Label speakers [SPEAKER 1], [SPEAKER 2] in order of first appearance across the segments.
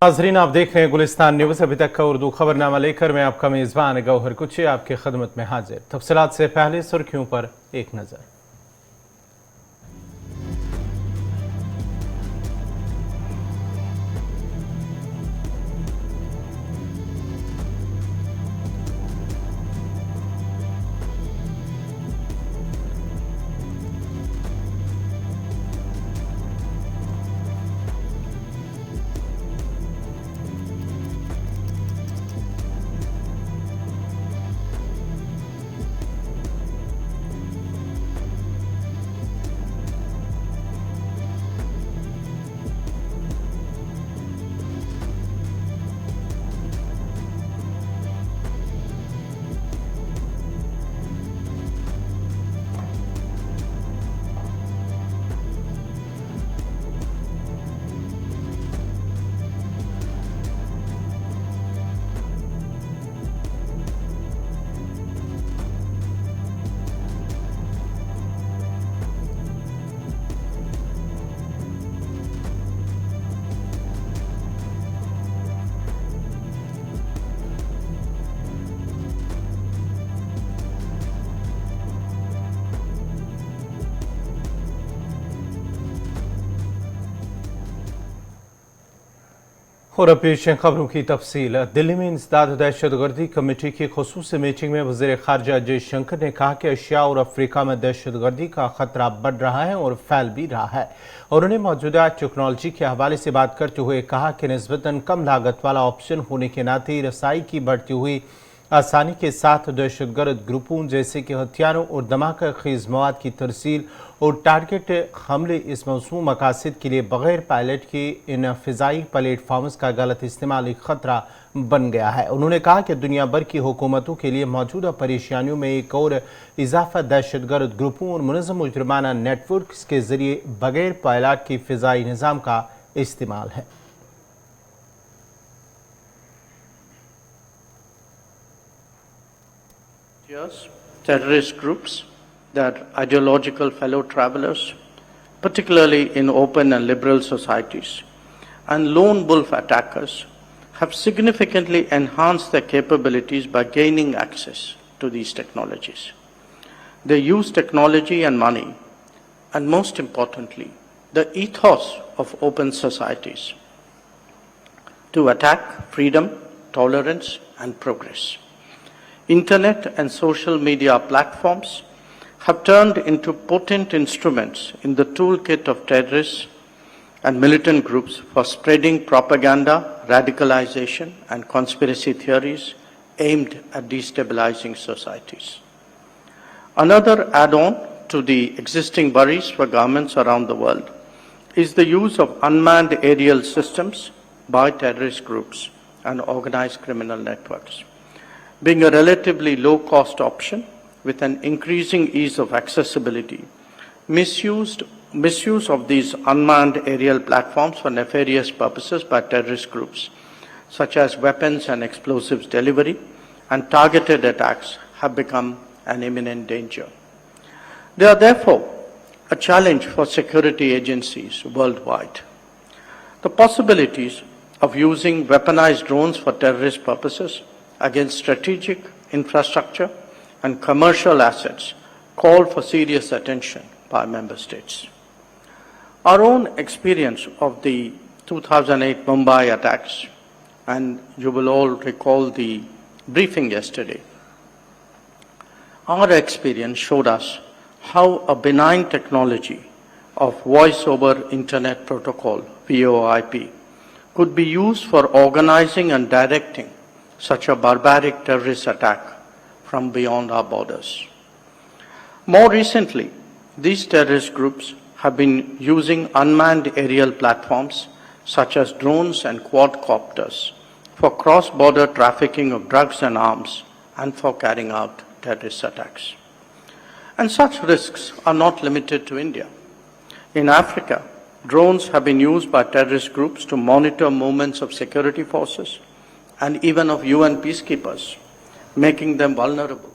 [SPEAKER 1] नाजरीन, आप देख रहे हैं गुलिस्तान न्यूज़। अभी तक का उर्दू खबरनामा लेकर मैं आपका मेज़बान गौहर कुची आपकी खदमत में हाजिर। तफसीलात से पहले सुर्खियों पर एक नज़र। और अब पेश हैं खबरों की तफसील। दिल्ली में इंसदाद दहशतगर्दी कमेटी की खुसूसी मीटिंग में वज़ीर ख़ारजा जयशंकर ने कहा कि एशिया और अफ्रीका में दहशतगर्दी का खतरा बढ़ रहा है और फैल भी रहा है। और उन्हें मौजूदा टेक्नोलॉजी के हवाले से बात करते हुए कहा कि निस्बतन कम लागत वाला ऑप्शन होने के नाते रसाई की बढ़ती हुई आसानी के साथ दहशतगर्द ग्रुपों जैसे कि हथियारों और धमाका खेज मवाद की तरसील और टारगेट हमले इस मौसूम मकासद के लिए बगैर पायलट के इन फ़िज़ाई प्लेटफॉर्म्स का गलत इस्तेमाल एक ख़तरा बन गया है। उन्होंने कहा कि दुनिया भर की हुकूमतों के लिए मौजूदा परेशानियों में एक और इजाफा दहशतगर्द ग्रुपों और मुनज़्ज़म मुजरमाना नेटवर्क के ज़रिए बगैर पायलट की फ़िज़ाई निज़ाम का इस्तेमाल है।
[SPEAKER 2] Terrorist groups, their ideological fellow travelers, particularly in open and liberal societies, and lone wolf attackers have significantly enhanced their capabilities by gaining access to these technologies. They use technology and money, and most importantly, the ethos of open societies to attack freedom, tolerance, and progress. Internet and social media platforms have turned into potent instruments in the toolkit of terrorists and militant groups for spreading propaganda, radicalization, and conspiracy theories aimed at destabilizing societies. Another add-on to the existing worries for governments around the world is the use of unmanned aerial systems by terrorist groups and organized criminal networks. Being a relatively low-cost option with an increasing ease of accessibility, misuse of these unmanned aerial platforms for nefarious purposes by terrorist groups, such as weapons and explosives delivery and targeted attacks, have become an imminent danger. They are therefore a challenge for security agencies worldwide. The possibilities of using weaponized drones for terrorist purposes against strategic infrastructure and commercial assets call for serious attention by member states. Our own experience of the 2008 Mumbai attacks, and you will all recall the briefing yesterday, our experience showed us how a benign technology of Voice over Internet Protocol, VoIP, could be used for organizing and directing such a barbaric terrorist attack from beyond our borders. More recently, these terrorist groups have been using unmanned aerial platforms such as drones and quadcopters for cross-border trafficking of drugs and arms and for carrying out terrorist attacks. And such risks are not limited to India. In Africa, drones have been used by terrorist groups to monitor movements of security forces and even of UN peacekeepers, making them vulnerable.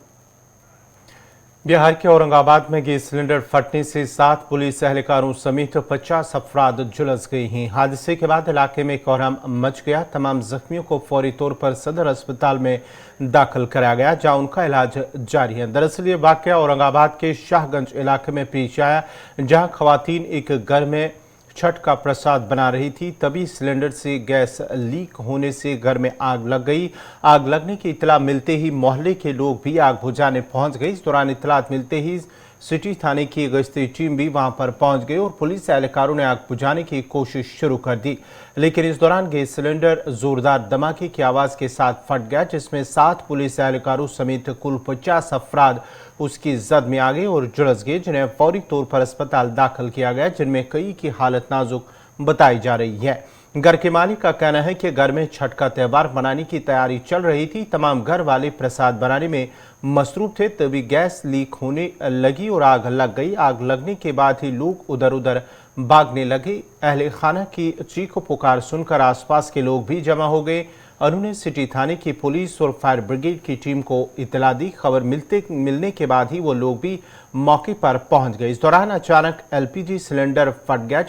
[SPEAKER 1] Bihar के औरंगाबाद में gas cylinder फटने से 7 police एहलकारों समेत 50 अफराद झुलस गए हैं। हादसे के बाद इलाके में कोहराम मच गया। तमाम जख्मियों को फौरी तौर पर सदर अस्पताल में दाखिल कराया गया, जहां उनका इलाज जारी है। दरअसल ये वाकया औरंगाबाद के शाहगंज इलाके में पेश आया, जहां खवातीन एक घर में छठ का प्रसाद बना रही थी। तभी सिलेंडर से गैस लीक होने से घर में आग लग गई। आग लगने की इतला मिलते ही मोहल्ले के लोग भी आग बुझाने पहुंच गए। इस दौरान इतलात मिलते ही सिटी थाने की गश्ती टीम भी वहां पर पहुंच गई और पुलिस एहलकारों ने आग बुझाने की कोशिश शुरू कर दी, लेकिन इस दौरान गैस सिलेंडर जोरदार धमाके की आवाज के साथ फट गया, जिसमें 7 पुलिस एहलकारों समेत कुल 50 अफराद उसकी जद में आ गए और झुलस गए, जिन्हें फौरी तौर पर अस्पताल दाखिल किया गया, जिनमें कई की हालत नाजुक बताई जा रही है। घर के मालिक का कहना है कि घर में छठ का त्यौहार मनाने की तैयारी चल रही थी। तमाम घर वाले प्रसाद बनाने में मसरूफ थे, तभी गैस लीक होने लगी और आग लग गई। आग लगने के बाद ही लोग उधर उधर भागने लगे। अहले खाना की चीखो पुकार सुनकर आसपास के लोग भी जमा हो गए। उन्होंने सिटी थाने की पुलिस और फायर ब्रिगेड की टीम को इतला दी। खबर मिलने के बाद ही वो लोग भी मौके पर पहुंच गए। इस दौरान अचानक एलपीजी सिलेंडर फट गया,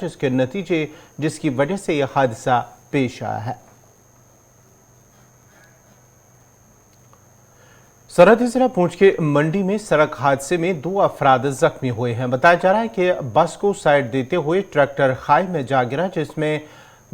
[SPEAKER 1] जिसकी वजह से यह हादसा पेश आया है। सरहदी जिला पुंछ के मंडी में सड़क हादसे में 2 अफराद जख्मी हुए हैं। बताया जा रहा है कि बस को साइड देते हुए ट्रैक्टर खाई में जा गिरा, जिसमें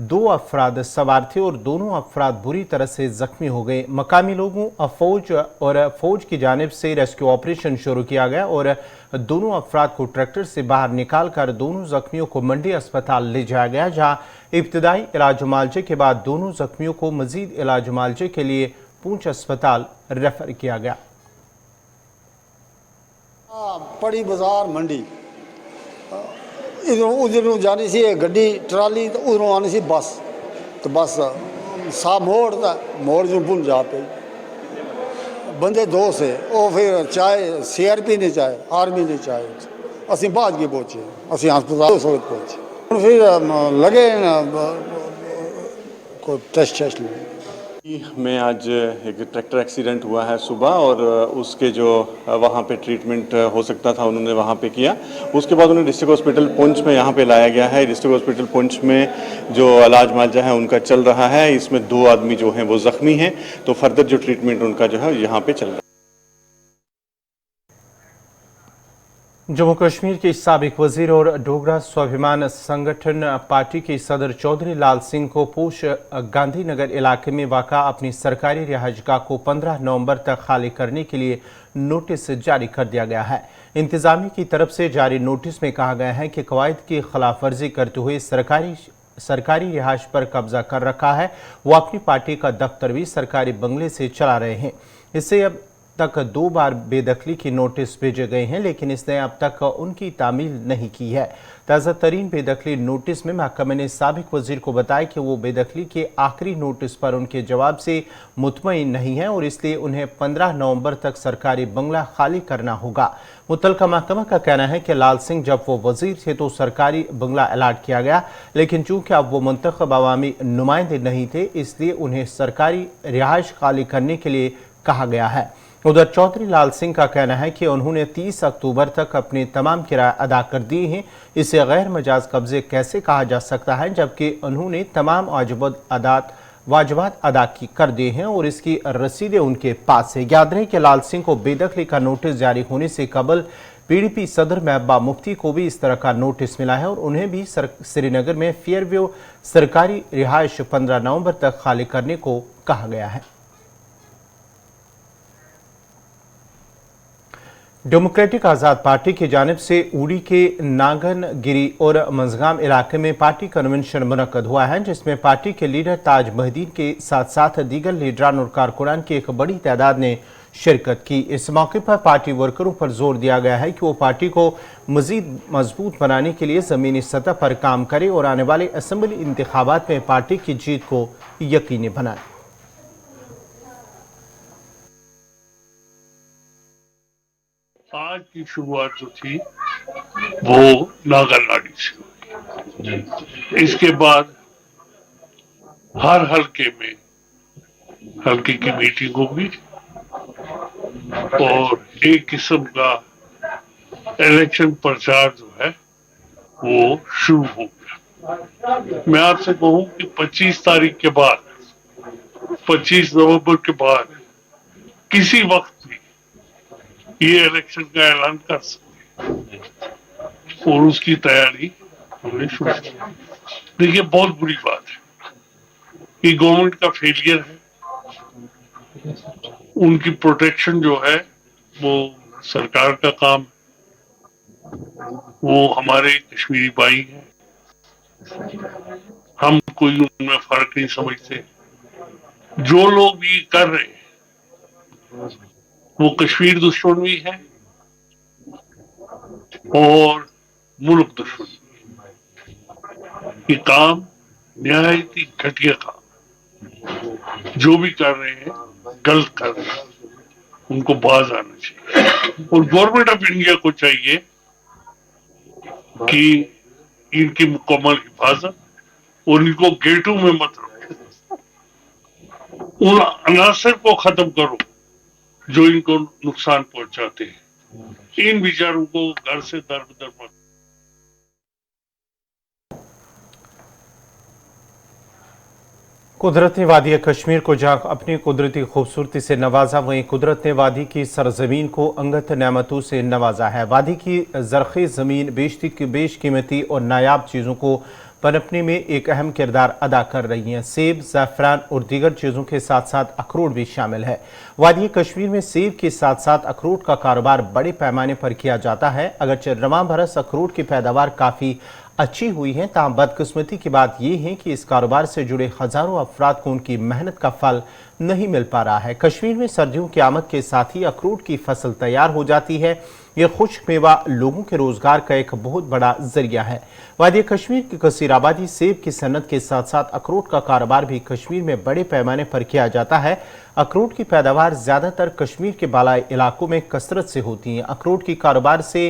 [SPEAKER 1] 2 अफराद सवार थे और दोनों अफराद बुरी तरह से जख्मी हो गए। मकामी लोगों फौज की जानिब से रेस्क्यू ऑपरेशन शुरू किया गया और दोनों अफराद को ट्रैक्टर से बाहर निकालकर दोनों जख्मियों को मंडी अस्पताल ले जाया गया, जहां इब्तदाई इलाज मुआवजे के बाद दोनों जख्मियों को मजीद इलाज मुआवजे के लिए पुंछ अस्पताल रेफर किया गया।
[SPEAKER 3] पड़ी बाजार मंडी इधर उधर जानी सी गड्डी ट्राली तो उधरों आनी सी बस, तो बस सा मोड़ जो पुल जा पे बंदे 2 से वो फिर चाहे CRP ने चाहे आर्मी ने चाहे असी बाद के पहुंचे, असी अस्पताल पहुंचे, फिर लगे कोई टेस्ट
[SPEAKER 4] में आज एक ट्रैक्टर एक्सीडेंट हुआ है सुबह और उसके जो वहाँ पे ट्रीटमेंट हो सकता था उन्होंने वहाँ पे किया। उसके बाद उन्हें डिस्ट्रिक्ट हॉस्पिटल पुंछ में यहाँ पे लाया गया है। डिस्ट्रिक्ट हॉस्पिटल पुंछ में जो इलाज मुआवजा है उनका चल रहा है। इसमें 2 आदमी जो हैं वो ज़ख्मी हैं, तो फर्दर जो ट्रीटमेंट उनका जो है यहाँ पे चल रहा है।
[SPEAKER 1] जम्मू कश्मीर के साबिक वजीर और डोगरा स्वाभिमान संगठन पार्टी के सदर चौधरी लाल सिंह को पूछ गांधीनगर इलाके में वाक़ा अपनी सरकारी रिहाइशगाह को 15 नवंबर तक खाली करने के लिए नोटिस जारी कर दिया गया है। इंतजामिया की तरफ से जारी नोटिस में कहा गया है कि कवायद की खिलाफ वर्जी करते हुए सरकारी रिहाइश पर कब्जा कर रखा है। वो अपनी पार्टी का दफ्तर भी सरकारी बंगले से चला रहे हैं। इससे अब तक 2 बार बेदखली की नोटिस भेजे गए हैं, लेकिन इसने अब तक उनकी तामील नहीं की है। ताज़ा तरीन बेदखली नोटिस में महकमे ने साबिक वजीर को बताया कि वो बेदखली के आखिरी नोटिस पर उनके जवाब से मुतमईन नहीं है और इसलिए उन्हें 15 नवंबर तक सरकारी बंगला खाली करना होगा। मुतलका महकमा का कहना है कि लाल सिंह जब वो वजीर थे तो सरकारी बंगला अलाट किया गया, लेकिन चूंकि अब वो मुंतखब अवामी नुमाइंदे नहीं थे, इसलिए उन्हें सरकारी रिहाइश खाली करने के लिए कहा गया है। उधर चौधरी लाल सिंह का कहना है कि उन्होंने 30 अक्टूबर तक अपने तमाम किराए अदा कर दिए हैं। इसे गैर मजाज कब्जे कैसे कहा जा सकता है, जबकि उन्होंने तमाम वाजबात अदा कर दिए हैं और इसकी रसीदें उनके पास है। याद रहे कि लाल सिंह को बेदखली का नोटिस जारी होने से कबल PDP सदर महबूबा मुफ्ती को भी इस तरह का नोटिस मिला है और उन्हें भी श्रीनगर में फेयरव्यू सरकारी रिहाइश 15 नवंबर तक खाली करने को कहा गया है। डेमोक्रेटिक आज़ाद पार्टी की जानिब से उड़ी के नागनगिरी और मंजगाम इलाके में पार्टी कन्वेंशन मुनक्कद हुआ है, जिसमें पार्टी के लीडर ताज महदीन के साथ साथ दीगर लीडरान और कारकुनान की एक बड़ी तादाद ने शिरकत की। इस मौके पर पार्टी वर्करों पर जोर दिया गया है कि वो पार्टी को मजीद मजबूत बनाने के लिए ज़मीनी सतह पर काम करे और आने वाले असम्बली इंतखाबात में पार्टी की जीत को यकीनी बनाए।
[SPEAKER 5] आज की शुरुआत जो थी वो नागरनाडी से हुई। इसके बाद हर हल्के की मीटिंग होगी और एक किस्म का इलेक्शन प्रचार जो है वो शुरू हो गया। मैं आपसे कहूं कि 25 तारीख के बाद, 25 नवंबर के बाद किसी वक्त भी ये इलेक्शन का ऐलान कर सकते हैं और उसकी तैयारी हमने शुरू की। देखिए, बहुत बुरी बात है कि गवर्नमेंट का फेलियर है। उनकी प्रोटेक्शन जो है वो सरकार का काम है, वो हमारे कश्मीरी भाई हैं, हम कोई उनमें फर्क नहीं समझते। जो लोग भी कर रहे हैं वो कश्मीर दुश्मन भी है और मुल्क दुश्मन भी। ये काम निहायत ही घटिया काम, जो भी कर रहे हैं गलत कर रहे हैं, उनको बाज आना चाहिए। और गवर्नमेंट ऑफ इंडिया को चाहिए कि इनकी मुकम्मल हिफाजत और इनको गेटों में मत रखो। उन अनासर को खत्म करो जो इनको नुकसान पहुंचाते हैं। इन बेचारों को घर से दर बदर मत।
[SPEAKER 1] कुदरत ने वादी कश्मीर को जहाँ अपनी कुदरती खूबसूरती से नवाजा, वहीं कुदरत ने वादी की सरजमीन को अंगत नेमतों से नवाजा है। वादी की जरखेज ज़मीन बेशकीमती और नायाब चीज़ों को पनपने में एक अहम किरदार अदा कर रही हैं। सेब, ज़ाफ़रान और दीगर चीज़ों के साथ साथ अखरोट भी शामिल है। वादी कश्मीर में सेब के साथ साथ अखरोट का कारोबार बड़े पैमाने पर किया जाता है। अगरचे रवां बरस अखरोट की पैदावार काफ़ी अच्छी हुई है, ताहम बदकिस्मती की बात यह है कि इस कारोबार से जुड़े हजारों अफराद को उनकी मेहनत का फल नहीं मिल पा रहा है। कश्मीर में सर्दियों की आमद के साथ ही अखरोट की फसल तैयार हो जाती है। यह खुश्क मेवा लोगों के रोजगार का एक बहुत बड़ा जरिया है। वादी कश्मीर की कसीर आबादी सेब की सनत के साथ साथ अखरोट का कारोबार भी कश्मीर में बड़े पैमाने पर किया जाता है। अखरोट की पैदावार ज्यादातर कश्मीर के बालाई इलाकों में कसरत से होती है। अखरोट की कारोबार से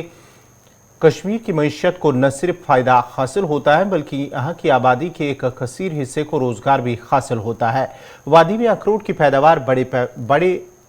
[SPEAKER 1] कश्मीर की मईशत को न सिर्फ फ़ायदा हासिल होता है बल्कि यहाँ की आबादी के एक कसीर हिस्से को रोज़गार भी हासिल होता है। वादी में अखरोट की पैदावार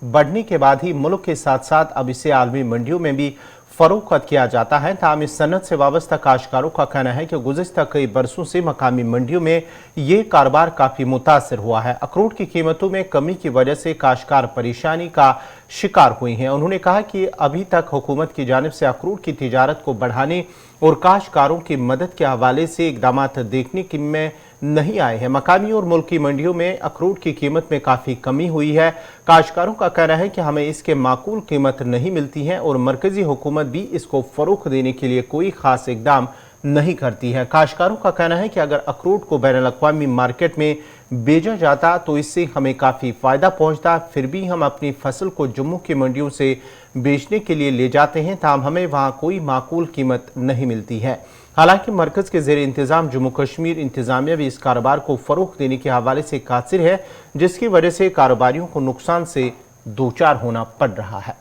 [SPEAKER 1] बढ़ने के बाद ही मुल्क के साथ साथ अब इसे आलमी मंडियों में भी फ़रोख्त किया जाता है। ताहम इस सनत से वाबस्ता काश्तकारों का कहना है कि गुज़िश्ता कई बरसों से मकामी मंडियों में ये कारोबार काफ़ी मुतासर हुआ है। अखरोट की कीमतों में कमी की वजह से काश्तकार परेशानी का शिकार हुए हैं। उन्होंने कहा कि अभी तक हुकूमत की जानिब से अखरोट की तिजारत को बढ़ाने और काश्तकारों की मदद के हवाले से इकदाम देखने की में नहीं आए हैं। मकामी और मुल्की मंडियों में अखरोट की कीमत में काफ़ी कमी हुई है। काश्तकारों का कहना है कि हमें इसके माकूल कीमत नहीं मिलती है और मरकजी हुकूमत भी इसको फ़रोख्त देने के लिए कोई ख़ास इकदाम नहीं करती है। काश्तकारों का कहना है कि अगर अखरोट को बैनुल-अक़वामी मार्केट में बेचा जाता तो इससे हमें काफ़ी फ़ायदा पहुंचता। फिर भी हम अपनी फसल को जम्मू की मंडियों से बेचने के लिए ले जाते हैं, ताहम हमें वहाँ कोई माकूल कीमत नहीं मिलती है। हालांकि मरकज़ के ज़ेर इंतज़ाम जम्मू कश्मीर इंतज़ामिया भी इस कारोबार को फ़रोग़ देने के हवाले से कासिर है, जिसकी वजह से कारोबारियों को नुकसान से दो चार होना पड़ रहा है।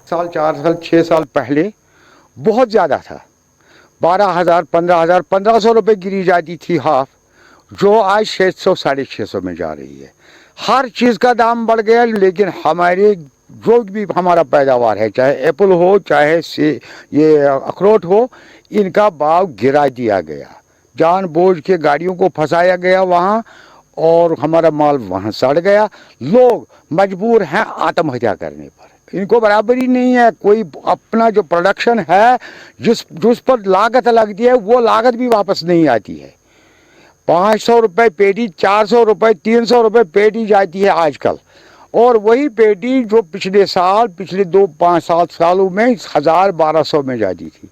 [SPEAKER 6] 4 साल 6 साल पहले बहुत ज़्यादा था। 12,000 15,000 1500 रुपये गिरी जाती थी हाफ, जो आज 600 650 में जा रही है। हर चीज़ का दाम बढ़ गया, लेकिन हमारे जो भी हमारा पैदावार है, चाहे एप्पल हो चाहे से ये अखरोट हो, इनका भाव गिरा दिया गया। जानबूझ के गाड़ियों को फंसाया गया वहाँ और हमारा माल वहाँ सड़ गया। लोग मजबूर हैं आत्महत्या करने पर। इनको बराबरी नहीं है। कोई अपना जो प्रोडक्शन है, जिस पर लागत लगती है, वो लागत भी वापस नहीं आती है। 500 रुपये पेटी, 400 रुपये, 300 रुपये पेटी जाती है आजकल, और वही पेटी जो पिछले 2-5-7 सालों में 1000-1200 में जाती थी।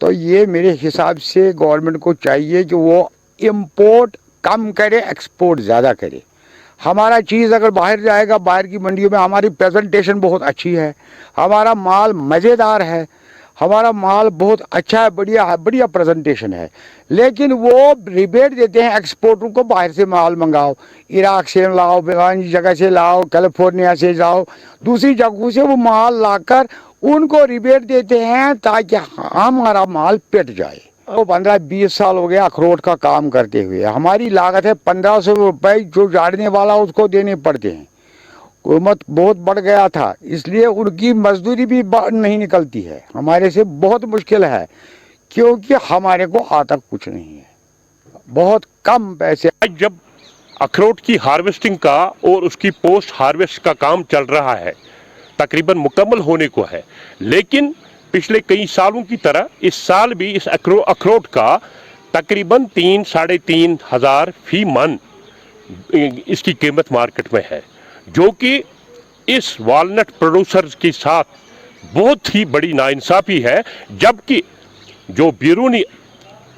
[SPEAKER 6] तो ये मेरे हिसाब से गवर्नमेंट को चाहिए कि वो इम्पोर्ट कम करे, एक्सपोर्ट ज़्यादा करे। हमारा चीज़ अगर बाहर जाएगा, बाहर की मंडियों में हमारी प्रेजेंटेशन बहुत अच्छी है, हमारा माल मज़ेदार है, हमारा माल बहुत अच्छा है, बढ़िया प्रेजेंटेशन है, लेकिन वो रिबेट देते हैं एक्सपोर्टरों को, बाहर से माल मंगाओ, इराक से लाओ, बेगानी जगह से लाओ, कैलिफोर्निया से जाओ, दूसरी जगहों से वो माल लाकर उनको रिबेट देते हैं ताकि हमारा माल पिट जाए। तो 15-20 साल हो गया अखरोट का काम करते हुए। हमारी लागत है 1500 रुपये, जो झाड़ने वाला उसको देने पड़ते हैं, कीमत बहुत बढ़ गया था, इसलिए उनकी मजदूरी भी नहीं निकलती है, हमारे से बहुत मुश्किल है, क्योंकि हमारे को आता कुछ नहीं है, बहुत कम पैसे।
[SPEAKER 7] आज जब अखरोट की हार्वेस्टिंग का और उसकी पोस्ट हार्वेस्ट का काम चल रहा है, तकरीबन मुकम्मल होने को है, लेकिन पिछले कई सालों की तरह इस साल भी इस अखरोट का तकरीबन 3-3.5 हज़ार फी मन इसकी कीमत मार्केट में है, जो कि इस वालनट प्रोड्यूसर्स के साथ बहुत ही बड़ी नाइंसाफ़ी है। जबकि जो बैरूनी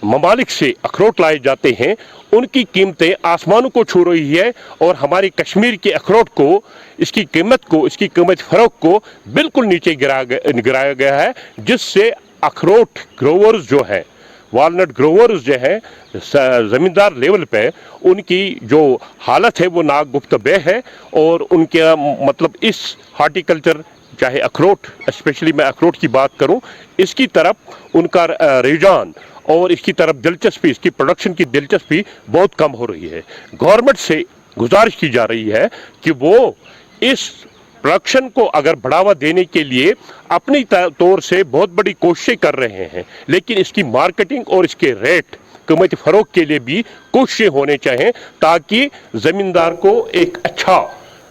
[SPEAKER 7] ममालिक से अखरोट लाए जाते हैं उनकी कीमतें आसमानों को छू रही है, और हमारे कश्मीर के अखरोट को इसकी कीमत फ़रोख्त को बिल्कुल नीचे गिराया गया है, जिससे अखरोट ग्रोवर्स जो है, वालनट ग्रोवर्स जो है ज़मींदार लेवल पे, उनकी जो हालत है वो नागुफ्तबे है। और उनके मतलब इस हार्टिकल्चर, चाहे अखरोट, स्पेशली मैं अखरोट की बात करूं, इसकी तरफ उनका रुझान और इसकी तरफ दिलचस्पी, इसकी प्रोडक्शन की दिलचस्पी बहुत कम हो रही है। गवर्नमेंट से गुजारिश की जा रही है कि वो इस प्रोडक्शन को अगर बढ़ावा देने के लिए अपनी तौर से बहुत बड़ी कोशिशें कर रहे हैं, लेकिन इसकी मार्केटिंग और इसके रेट कीमत फरोख्त के लिए भी कोशिशें होने चाहिए, ताकि ज़मींदार को एक अच्छा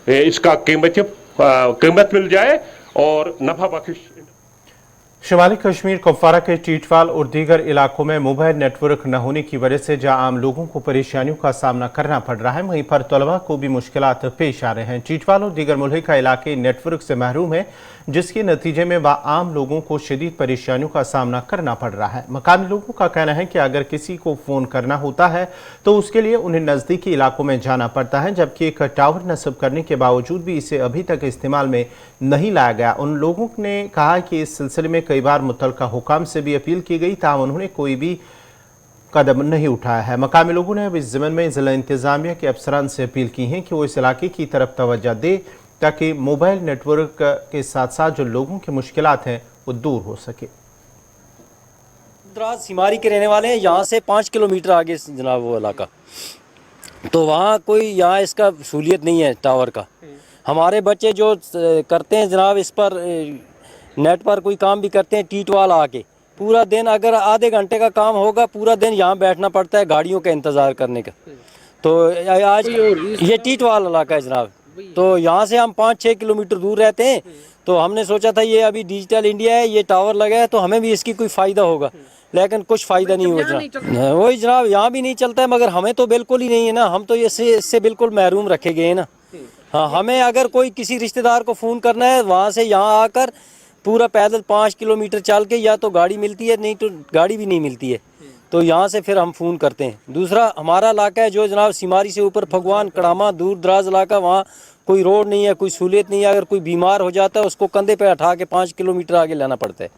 [SPEAKER 7] इसका कीमत मिल जाए और नफा बख्श।
[SPEAKER 1] शुमाली कश्मीर कुपवारा के टीटवाल और दीगर इलाकों में मोबाइल नेटवर्क न होने की वजह से जहां आम लोगों को परेशानियों का सामना करना पड़ रहा है, वहीं पर तलबा को भी मुश्किलात पेश आ रहे हैं। टीटवाल और दीगर मुल्क का इलाके नेटवर्क से महरूम है, जिसके नतीजे में वह आम लोगों को शदीद परेशानियों का सामना करना पड़ रहा है। मकामी लोगों का कहना है कि अगर किसी को फ़ोन करना होता है तो उसके लिए उन्हें नज़दीकी इलाकों में जाना पड़ता है, जबकि एक टावर नस्ब करने के बावजूद भी इसे अभी तक इस्तेमाल में नहीं लाया गया। उन लोगों ने कहा कि इस सिलसिले में कई बार मुतल्लिका हुकाम से भी अपील की गई, ताहम उन्होंने कोई भी कदम नहीं उठाया है। मकामी लोगों ने अब इस ज़िम्मन में ज़िला इंतज़ामिया के अफसरान से अपील की है कि वो इस इलाके की तरफ तवज्जो दे, ताकि मोबाइल नेटवर्क के साथ साथ जो लोगों की मुश्किलात हैं वो दूर हो सके।
[SPEAKER 8] दराज सिमारी के रहने वाले हैं, यहाँ से 5 किलोमीटर आगे जनाब वो इलाका, तो वहाँ कोई यहाँ इसका सहूलियत नहीं है टावर का। हमारे बच्चे जो करते हैं जनाब इस पर नेट पर कोई काम भी करते हैं, टीटवाल आके पूरा दिन, अगर आधे घंटे का काम होगा पूरा दिन यहाँ बैठना पड़ता है गाड़ियों का इंतज़ार करने का। तो आज ये टीटवाल इलाका है जनाब, तो यहाँ से हम 5-6 किलोमीटर दूर रहते हैं, तो हमने सोचा था ये अभी डिजिटल इंडिया है, ये टावर लगा है तो हमें भी इसकी कोई फ़ायदा होगा, लेकिन कुछ फ़ायदा नहीं हुआ जनाब। वही जनाब, यहाँ भी नहीं चलता है, मगर हमें तो बिल्कुल ही नहीं है ना, हम तो इससे बिल्कुल महरूम रखे गए हैं ना। हाँ, हमें अगर कोई किसी रिश्तेदार को फ़ोन करना है, वहाँ से यहाँ आकर पूरा पैदल 5 किलोमीटर चल के या तो गाड़ी मिलती है, नहीं तो गाड़ी भी नहीं मिलती है, तो यहाँ से फिर हम फ़ोन करते हैं। दूसरा हमारा इलाका है जो जनाब सिमारी से ऊपर भगवान कड़ामा, दूर दराज इलाका, वहाँ कोई रोड नहीं है, कोई सहूलियत नहीं है। अगर कोई बीमार हो जाता है उसको कंधे पे उठा के 5 किलोमीटर आगे लाना पड़ता है।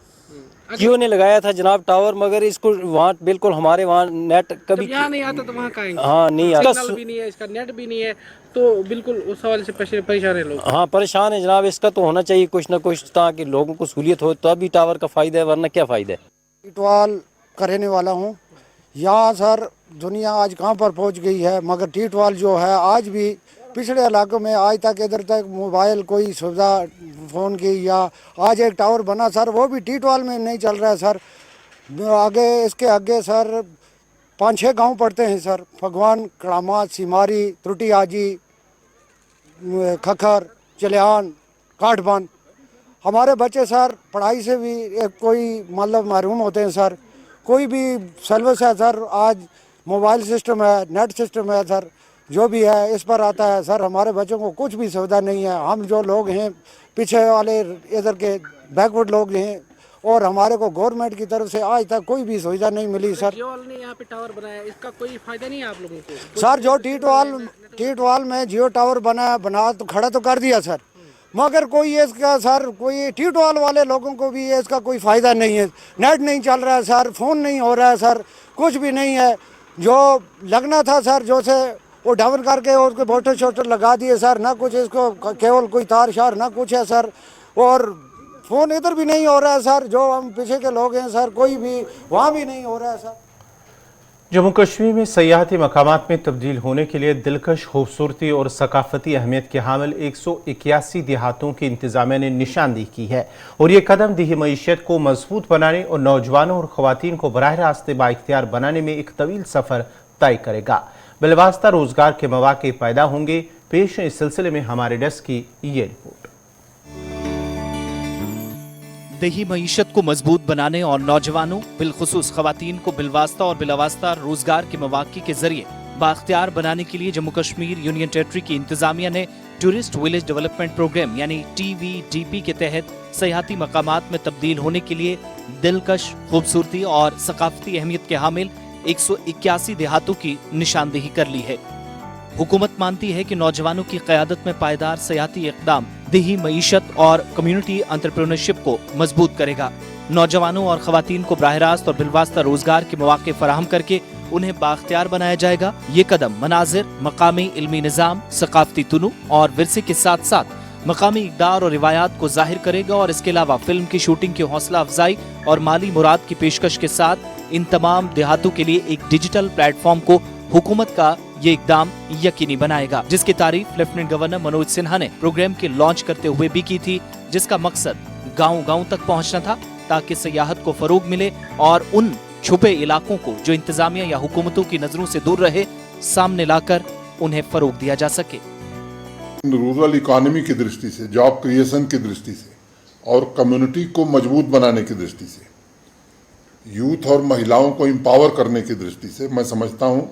[SPEAKER 8] जियो ने लगाया था जनाब टावर, मगर इसको वहाँ बिल्कुल हमारे वहाँ नेट कभी
[SPEAKER 9] यहाँ नहीं आता तो वहाँ कहाँ?
[SPEAKER 8] हाँ, नहीं आता,
[SPEAKER 9] सिग्नल भी नहीं है, इसका नेट भी नहीं है, तो बिल्कुल उस हवाले से परेशान है लोग।
[SPEAKER 8] हाँ, परेशान है जनाब। इसका तो होना चाहिए कुछ ना कुछ, ताकि लोगों को सहूलियत हो, तो अभी टावर का फ़ायदा है, वरना क्या फ़ायदा है।
[SPEAKER 10] टीटवाल का रहने वाला हूँ। यहाँ सर दुनिया आज कहाँ पर पहुँच गई है, मगर टीटवाल जो है आज भी पिछड़े इलाकों में आज तक इधर तक मोबाइल कोई सुविधा फ़ोन की, या आज एक टावर बना सर, वो भी टीटवाल में नहीं चल रहा है सर। आगे इसके आगे सर 5-6 गांव पड़ते हैं सर, भगवान कड़ामा, सिमारी, त्रुटी आजी, खखर, चलियान, काठबान। हमारे बच्चे सर पढ़ाई से भी कोई मतलब महरूम होते हैं सर, कोई भी सर्विस है सर, आज मोबाइल सिस्टम है, नेट सिस्टम है सर, जो भी है इस पर आता है सर। हमारे बच्चों को कुछ भी सुविधा नहीं है। हम जो लोग हैं पीछे वाले इधर के बैकवर्ड लोग हैं, और हमारे को गवर्नमेंट की तरफ से आज तक कोई भी सुविधा नहीं मिली सर।
[SPEAKER 9] जियो ने यहाँ पे टावर बनाया, इसका कोई फायदा नहीं है आप लोगों को?
[SPEAKER 10] सर जो टीटवाल में जियो टावर बना तो खड़ा तो कर दिया सर, मगर कोई इसका सर कोई टीटवाल वाले लोगों को भी इसका कोई फ़ायदा नहीं है। नेट नहीं चल रहा है सर, फ़ोन नहीं हो रहा है सर, कुछ भी नहीं है। जो लगना था सर, जो से वो डाउन करके उसके बोटर शोटर लगा दिए सर, ना कुछ इसको केवल कोई तार शार ना कुछ है सर, और फ़ोन इधर भी नहीं हो रहा है सर। जो हम पीछे के लोग हैं सर, कोई भी वहाँ भी नहीं हो रहा है सर।
[SPEAKER 1] जम्मू कश्मीर में सयाहती मकामात में तब्दील होने के लिए दिलकश खूबसूरती और सकाफती अहमियत के हामिल 181 देहातों की इंतजामिया ने निशानदेही की है और ये कदम देही मईशत को मजबूत बनाने और नौजवानों और खवातीन को बराह रास्त बाइख्तियार बनाने में एक तवील सफ़र तय करेगा। बिलवास्ता रोजगार के मौके पैदा होंगे। पेश इस सिलसिले में हमारे डेस्क की ये रिपोर्ट।
[SPEAKER 11] देही मईशत को मजबूत बनाने और नौजवानों बिलखुसूस खवातीन को बिलवास्ता और बिलावास्ता रोजगार के मौके के जरिए बाख्तियार बनाने के लिए जम्मू कश्मीर यूनियन टेरिटरी की इंतजामिया ने टूरिस्ट विलेज डेवलपमेंट प्रोग्राम यानी TVDP के तहत सयाहती मकामात में तब्दील होने के लिए दिलकश खूबसूरती और सकाफती अहमियत के हामिल 181 देहातों की निशानदेही कर ली है। हुकूमत मानती है कि नौजवानों की क़यादत में पायदार सयाहती इक़दाम देही मईशत और कम्युनिटी एंटरप्रेन्योरशिप को मजबूत करेगा। नौजवानों और खवातीन को बराह रास्त और बिलवास्ता रोजगार के मौके फराहम करके उन्हें बाख्तियार बनाया जाएगा। ये कदम मनाजिर, मकामी इल्मी निज़ाम, सकाफती तुनु और विरसे के साथ साथ मकामी इक़दार और रिवायात को जाहिर करेगा और इसके अलावा फिल्म की शूटिंग की हौसला अफजाई और माली मुराद की पेशकश के साथ इन तमाम देहातों के लिए एक डिजिटल प्लेटफॉर्म को हुकूमत का ये इकदाम यकीनी बनाएगा, जिसकी तारीफ लेफ्टिनेंट गवर्नर मनोज सिन्हा ने प्रोग्राम के लॉन्च करते हुए भी की थी, जिसका मकसद गांव-गांव तक पहुंचना था ताकि सयाहत को फरोग मिले और उन छुपे इलाकों को जो इंतजामिया या हुकूमतों की नजरों से दूर रहे सामने लाकर उन्हें फरोग दिया जा सके।
[SPEAKER 12] रूरल इकोनॉमी की दृष्टि से, जॉब क्रिएशन की दृष्टि से और कम्युनिटी को मजबूत बनाने की दृष्टि से, यूथ और महिलाओं को एम्पावर करने की दृष्टि से मैं समझता हूं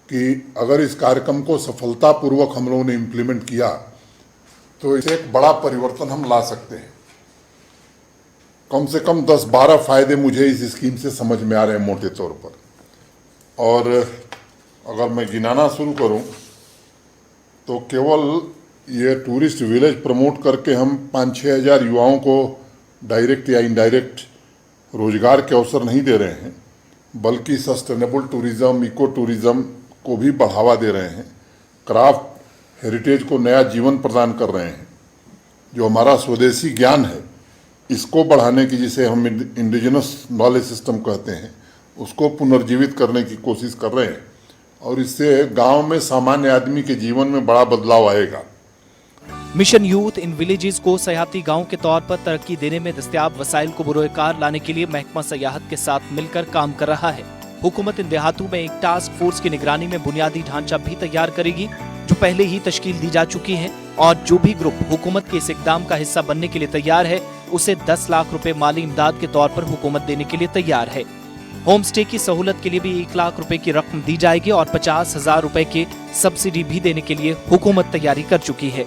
[SPEAKER 12] कि अगर इस कार्यक्रम को सफलतापूर्वक हम लोगों ने इम्प्लीमेंट किया तो इसे एक बड़ा परिवर्तन हम ला सकते हैं। कम से कम 10-12 फायदे मुझे इस स्कीम से समझ में आ रहे हैं मोटे तौर पर, और अगर मैं गिनाना शुरू करूं तो केवल ये टूरिस्ट विलेज प्रमोट करके हम 5-6 हज़ार युवाओं को डायरेक्ट या इनडायरेक्ट रोजगार के अवसर नहीं दे रहे हैं, बल्कि सस्टेनेबल टूरिज्म, इको टूरिज्म को भी बढ़ावा दे रहे हैं, क्राफ्ट हेरिटेज को नया जीवन प्रदान कर रहे हैं। जो हमारा स्वदेशी ज्ञान है इसको बढ़ाने की, जिसे हम इंडिजिनस नॉलेज सिस्टम कहते हैं, उसको पुनर्जीवित करने की कोशिश कर रहे हैं और इससे गांव में सामान्य आदमी के जीवन में बड़ा बदलाव आएगा।
[SPEAKER 11] मिशन यूथ इन विलेजेस को सयाहती गांव के तौर पर तरक्की देने में दस्तयाब वसाइल को बुरोकार लाने के लिए महकमा सयाहत के साथ मिलकर काम कर रहा है। हुकूमत इन देहातों में एक टास्क फोर्स की निगरानी में बुनियादी ढांचा भी तैयार करेगी, जो पहले ही तश्कील दी जा चुकी है, और जो भी ग्रुप हुकूमत के इस इकदाम का हिस्सा बनने के लिए तैयार है उसे 10 लाख रुपए माली इमदाद के तौर पर हुकूमत देने के लिए तैयार है। होम स्टे की सहूलत के लिए भी 1 लाख रुपए की रकम दी जाएगी और 50,000 रुपए की सब्सिडी भी देने के लिए हुकूमत तैयारी कर चुकी है।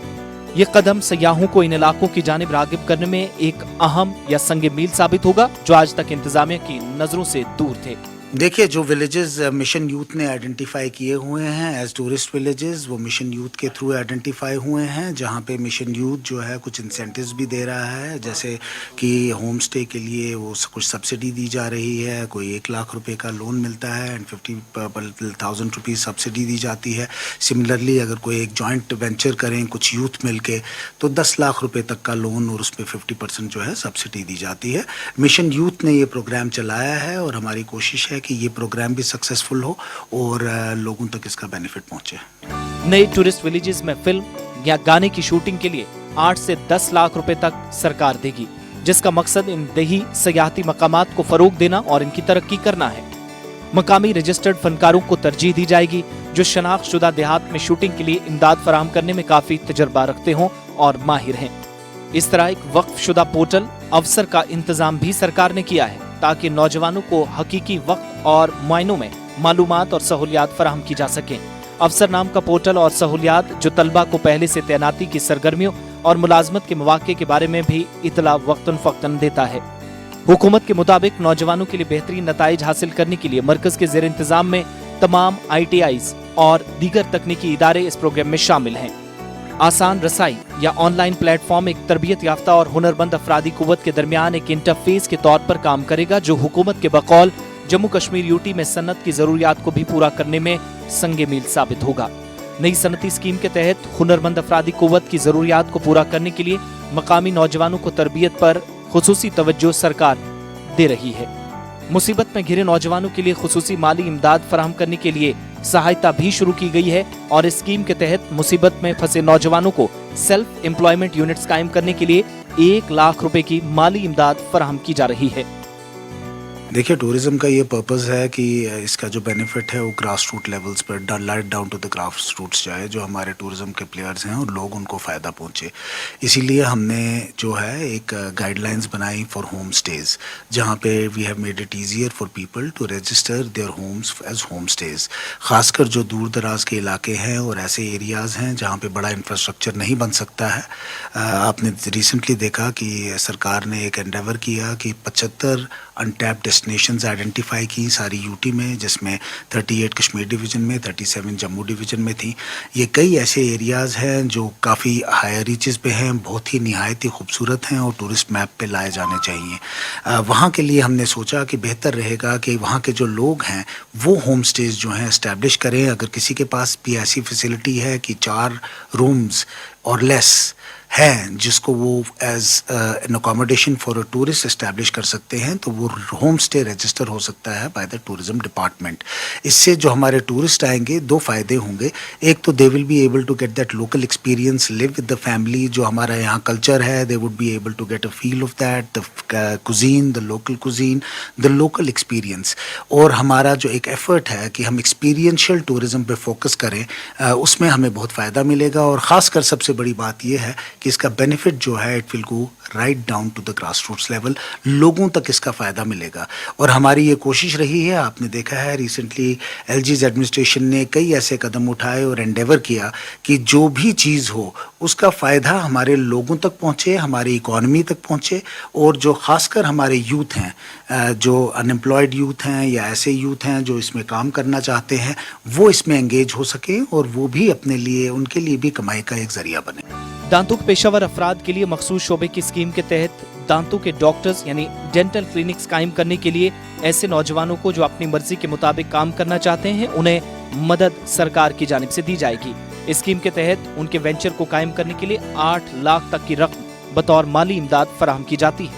[SPEAKER 11] ये कदम सयाहों को इन इलाकों की जानिब रागिब करने में एक अहम या संग मील साबित होगा, जो आज तक इंतजामिया की नजरों से दूर थे।
[SPEAKER 13] देखिए, जो विलेजेस मिशन यूथ ने आइडेंटिफाई किए हुए हैं एज टूरिस्ट विलेजेस, वो मिशन यूथ के थ्रू आइडेंटिफाई हुए हैं, जहाँ पे मिशन यूथ जो है कुछ इंसेंटिव्स भी दे रहा है, जैसे कि होम स्टे के लिए वो कुछ सब्सिडी दी जा रही है, कोई 1 लाख रुपए का लोन मिलता है एंड 50,000 रुपीज़ सब्सिडी दी जाती है। सिमिलरली अगर कोई एक जॉइंट वेंचर करें कुछ यूथ मिल के तो 10 लाख रुपए तक का लोन और उस पर 50% जो है सब्सिडी दी जाती है। मिशन यूथ ने ये प्रोग्राम चलाया है और हमारी कोशिश है कि ये प्रोग्राम भी सक्सेसफुल हो और लोगों तक इसका बेनिफिट पहुंचे।
[SPEAKER 11] नए टूरिस्ट विलेजेस में फिल्म या गाने की शूटिंग के लिए 8 से 10 लाख रुपए तक सरकार देगी, जिसका मकसद इन देही सयाहती मकामात को फरोग देना और इनकी तरक्की करना है। मकामी रजिस्टर्ड फनकारों को तरजीह दी जाएगी जो शनाख्तशुदा देहात में शूटिंग के लिए इमदाद फराहम करने में काफी तजर्बा रखते हों और माहिर हैं। इस तरह एक वक्फ-शुदा पोर्टल अफसर का इंतजाम भी सरकार ने किया है ताकि नौजवानों को हकीकी वक्त और मुआयनों में मालूमात और सहूलियात फराहम की जा सकें। अफसर नाम का पोर्टल और सहूलियात जो तलबा को पहले से तैनाती की सरगर्मियों और मुलाजमत के मौके के बारे में भी इतला वक्तन फक्तन देता है। हुकूमत के मुताबिक नौजवानों के लिए बेहतरीन नताइज हासिल करने के लिए मरकज के ज़ेर इंतजाम में तमाम ITIs और दीगर तकनीकी इदारे इस प्रोग्राम में शामिल हैं। आसान रसाई या ऑनलाइन प्लेटफॉर्म एक तरबियत याफ्ता और हुनरमंद अफरादी कुव्वत के दरमियान एक इंटरफेस के तौर पर काम करेगा, जो हुकूमत के बकौल जम्मू कश्मीर यूटी में सनत की जरूरियात को भी पूरा करने में संगे मील साबित होगा। नई सनती स्कीम के तहत हुनरमंद अफरादी कुव्वत की जरूरियात को पूरा करने के लिए मकामी नौजवानों को तरबियत पर खुसूसी तवज्जो सरकार दे रही है। मुसीबत में घिरे नौजवानों के लिए खुसूसी माली इमदाद फराहम करने के लिए सहायता भी शुरू की गई है और इस स्कीम के तहत मुसीबत में फंसे नौजवानों को सेल्फ एम्प्लॉयमेंट यूनिट्स कायम करने के लिए 1 लाख रुपए की माली इमदाद फराहम की जा रही है।
[SPEAKER 13] देखिए, टूरिज्म का ये पर्पज़ है कि इसका जो बेनिफिट है वो ग्रास रूट लेवल्स पर right down to the grass roots जाए, जो हमारे टूरिज्म के प्लेयर्स हैं और लोग उनको फ़ायदा पहुँचे। इसीलिए हमने जो है एक गाइडलाइंस बनाई फॉर होम स्टेज़, जहाँ पे we have made it easier for people to register their homes as home stays. ख़ासकर जो दूर दराज के इलाके हैं और ऐसे एरियाज़ हैं जहाँ पे बड़ा इंफ्रास्ट्रक्चर नहीं बन सकता है। आपने रिसेंटली देखा कि सरकार ने एक एंडेवर किया कि 75 अनटैप्ड डेस्टिनेशंस आइडेंटिफाई की सारी यूटी में, जिसमें 38 कश्मीर डिवीज़न में, 37 जम्मू डिवीज़न में थी। ये कई ऐसे एरियाज़ हैं जो काफ़ी हायर रीचेस पे हैं, बहुत ही निहायत ही खूबसूरत हैं और टूरिस्ट मैप पे लाए जाने चाहिए। वहाँ के लिए हमने सोचा कि बेहतर रहेगा कि वहाँ के जो लोग हैं वो होम स्टेज जो हैं इस्टेब्लिश करें। अगर किसी के पास भी ऐसी फैसिलिटी है कि 4 रूम्स और लेस हैं जिसको वो as an accommodation for a tourist establish कर सकते हैं, तो वो होम स्टे रजिस्टर हो सकता है बाय द टूरिज्म डिपार्टमेंट। इससे जो हमारे टूरिस्ट आएंगे 2 फ़ायदे होंगे। एक तो they will be able to get that local experience, live with the family. जो हमारा यहाँ कल्चर है, they would be able to get a feel of that, the cuisine, the local cuisine, the local experience. और हमारा जो एक effort है कि हम एक्सपीरियंशियल टूरिज्म पे फोकस करें, उसमें हमें बहुत फ़ायदा मिलेगा। और ख़ासकर सबसे बड़ी बात यह है कि इसका बेनिफिट जो है it will go right down to the grass roots level, लोगों तक इसका फ़ायदा मिलेगा। और हमारी ये कोशिश रही है, आपने देखा है रिसेंटली एलजीज़ एडमिनिस्ट्रेशन ने कई ऐसे कदम उठाए और एंडेवर किया कि जो भी चीज़ हो उसका फ़ायदा हमारे लोगों तक पहुँचे, हमारी इकॉनमी तक पहुँचे। और जो ख़ासकर हमारे यूथ हैं, जो अनएम्प्लॉयड यूथ हैं या ऐसे यूथ हैं जो इसमें काम करना चाहते हैं, वो इसमें एंगेज हो सकें और वो भी अपने लिए, उनके लिए भी कमाई का एक ज़रिया बने।
[SPEAKER 11] दांतों के पेशेवर अफराद के लिए मखसूस शोबे की स्कीम के तहत दांतों के डॉक्टर्स यानी डेंटल क्लिनिक्स कायम करने के लिए ऐसे नौजवानों को जो अपनी मर्जी के मुताबिक काम करना चाहते हैं, उन्हें मदद सरकार की जानिब से दी जाएगी। इस स्कीम के तहत उनके वेंचर को कायम करने के लिए 8 लाख तक की रकम बतौर माली इमदाद फराहम की जाती है।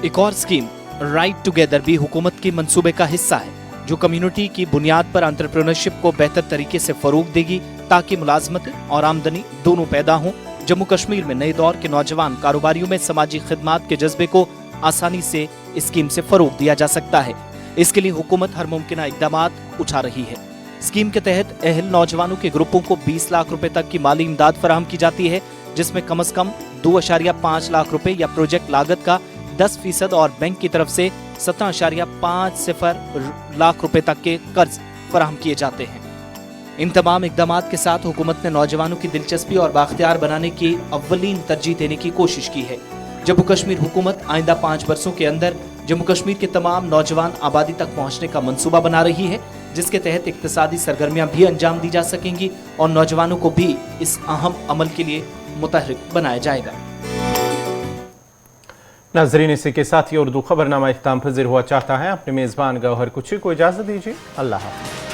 [SPEAKER 11] एक और स्कीम राइट टुगेदर भी हुकूमत के मंसूबे का हिस्सा है, जो कम्युनिटी की बुनियाद पर एंटरप्रेन्योरशिप को बेहतर तरीके से फरोग देगी ताकि मुलाजमत और आमदनी दोनों पैदा हों। जम्मू कश्मीर में नए दौर के नौजवान कारोबारियों में समाजी खिदमात के जज्बे को आसानी से इस स्कीम से फरोग दिया जा सकता है। इसके लिए हुकूमत हर मुमकिन इक़दामात उठा रही है। स्कीम के तहत अहल नौजवानों के ग्रुपों को 20 लाख रुपए तक की माली इमदाद फराहम की जाती है, जिसमें कम से कम 2.5 लाख रुपए या प्रोजेक्ट लागत का 10% और बैंक की तरफ से 17.50 लाख रुपए तक के कर्ज फराहम किए जाते हैं। इन तमाम इक़दामात के साथ हुकूमत ने नौजवानों की दिलचस्पी और बाख्तियार बनाने की अव्वलीन तरजीह देने की कोशिश की है। जम्मू कश्मीर हुकूमत आइंदा 5 वर्षों के अंदर जम्मू कश्मीर के तमाम नौजवान आबादी तक पहुँचने का मंसूबा बना रही है, जिसके तहत इक्तिसादी सरगर्मियाँ भी अंजाम दी जा सकेंगी और नौजवानों को भी इस अहम अमल के लिए मुतहरिक बनाया जाएगा।
[SPEAKER 1] नाजरीन, इसी के साथ ही उर्दू खबरनामा इख्तिताम पज़ीर हुआ चाहता है। अपने मेज़बान गौहर कुची को इजाज़त दीजिए। अल्लाह हाफ़िज़।